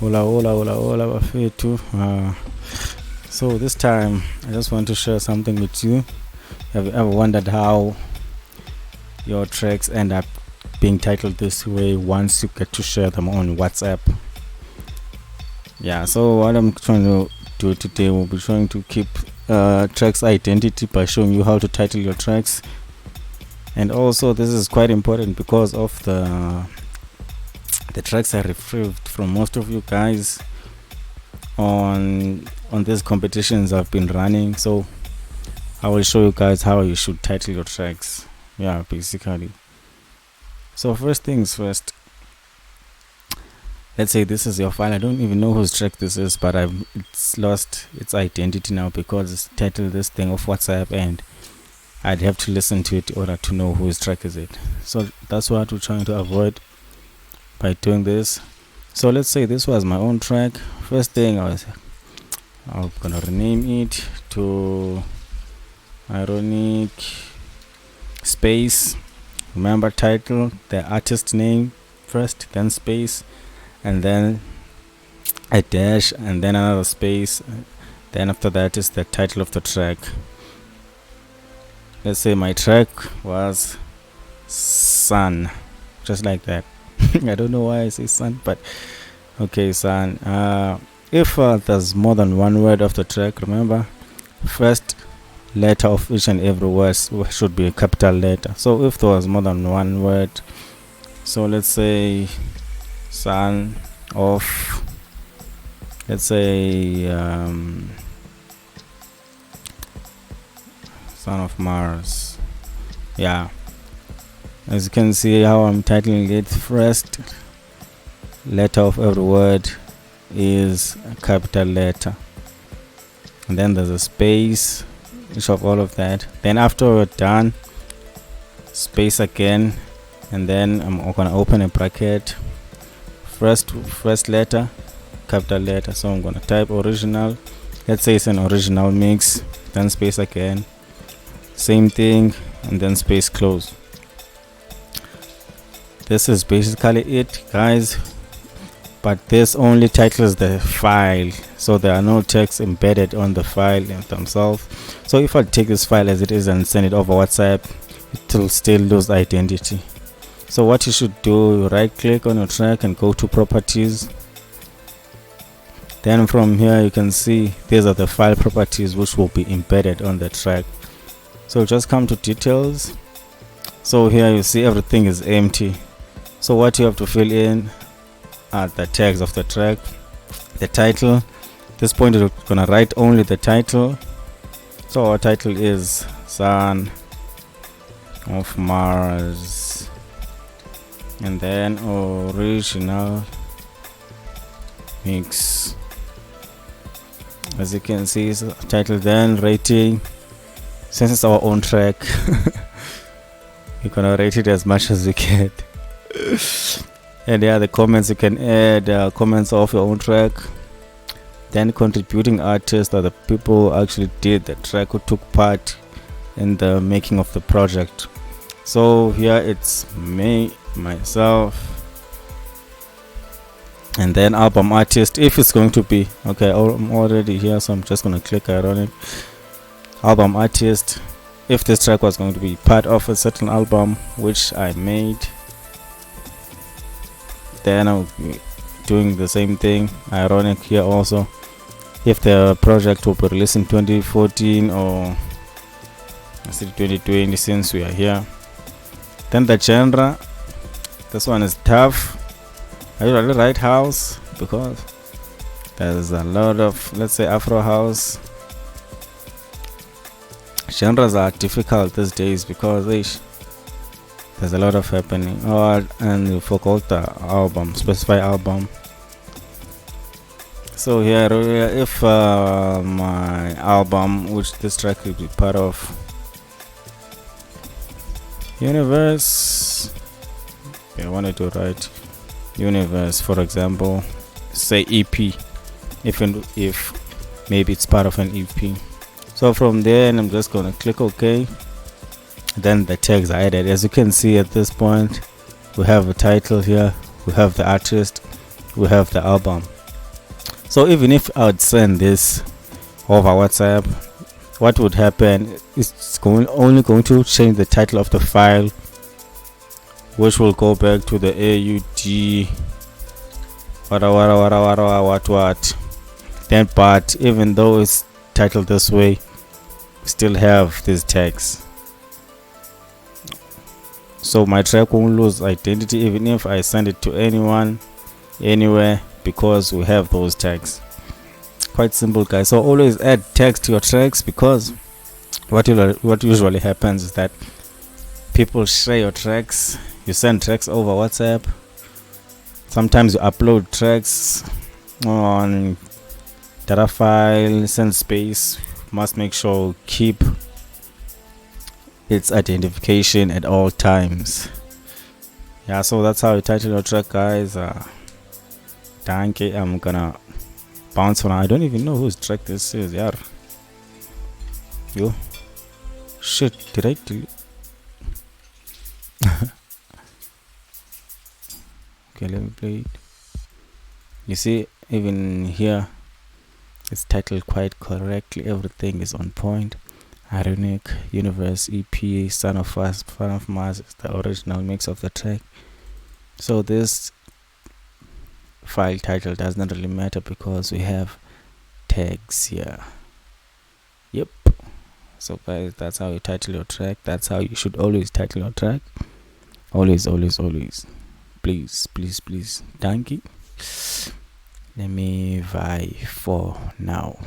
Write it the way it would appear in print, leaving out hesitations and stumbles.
Hola, hola, hola, hola, bafethu. So this time I just want to share something with you. Have you ever wondered how your tracks end up being titled this way once you get to share them on WhatsApp? Yeah, so what I'm trying to do today, we'll be trying to keep tracks identity by showing you how to title your tracks. And also this is quite important because of the tracks I retrieved from most of you guys on these competitions I've been running. So I will show you guys how you should title your tracks. Yeah, basically. So first things first, let's say this is your file. I don't even know whose track this is, but it's lost its identity now because it's titled this thing of WhatsApp, and I'd have to listen to it in order to know whose track is it. So that's what we're trying to avoid by doing this. So let's say this was my own track. First thing I'm gonna rename it to ironic space. Remember, title, the artist name first, then space, and then a dash, and then another space. Then after that is the title of the track. Let's say my track was Sun, just like that. I don't know why I say sun, but okay, Sun. If there's more than one word of the track, remember, first letter of each and every word should be a capital letter. So if there was more than one word, so let's say son of, let's say son of Mars. Yeah, as you can see how I'm titling it, first letter of every word is a capital letter, and then there's a space each of all of that. Then after we're done, space again, and then I'm gonna open a bracket, first letter, capital letter. So I'm gonna type original, let's say it's an original mix, then space again, same thing, and then space close. This is basically it, guys, but this only titles the file, so there are no text embedded on the file themselves. So if I take this file as it is and send it over WhatsApp, it will still lose identity. So what you should do, you right click on your track and go to properties. Then from here you can see these are the file properties which will be embedded on the track. So just come to details. So here you see everything is empty. So what you have to fill in are the tags of the track, the title. At this point you're gonna write only the title. So our title is Son of Mars, and then original mix. As you can see, is title, then rating. Since it's our own track, we're gonna rate it as much as we can. And yeah, the comments, you can add comments of your own track. Then contributing artists are the people who actually did the track, who took part in the making of the project. So here it's me, myself, and then album artist, if it's going to be okay. I'm already here, so I'm just gonna click ironic album artist. If this track was going to be part of a certain album which I made, then I'll be doing the same thing, ironic here also. If the project will be released in 2014 or I said 2020, since we are here. Then the genre, this one is tough. I usually write house because there's a lot of, let's say, Afro house. Genres are difficult these days because there's a lot of happening. And you forgot the album, specify album. So here, if my album, which this track will be part of, universe, I wanted to write universe, for example, say EP, if maybe it's part of an EP. So from there, I'm just gonna click OK. Then the tags are added. As you can see at this point, we have a title here, we have the artist, we have the album. So even if I would send this over WhatsApp, what would happen is it's only going to change the title of the file, which will go back to the AUD what then. But even though it's titled this way, we still have these tags, so my track won't lose identity even if I send it to anyone anywhere, because we have those tags. Quite simple, guys. So always add tags to your tracks, because what usually happens is that people share your tracks. You send tracks over WhatsApp. Sometimes you upload tracks on data file, send space. Must make sure keep its identification at all times. Yeah, so that's how you title your track, guys. Thank you. I'm gonna bounce for now. I don't even know whose track this is. Yeah. Yo. Shit. Did I delete? Okay, let me play it. You see, even here, it's titled quite correctly. Everything is on point. Ironic Universe EP, Son of Mars is the original mix of the track. So this file title does not really matter because we have tags here. Yep. So guys, that's how you title your track. That's how you should always title your track. Always. Please. Thank you. Let me vie for now.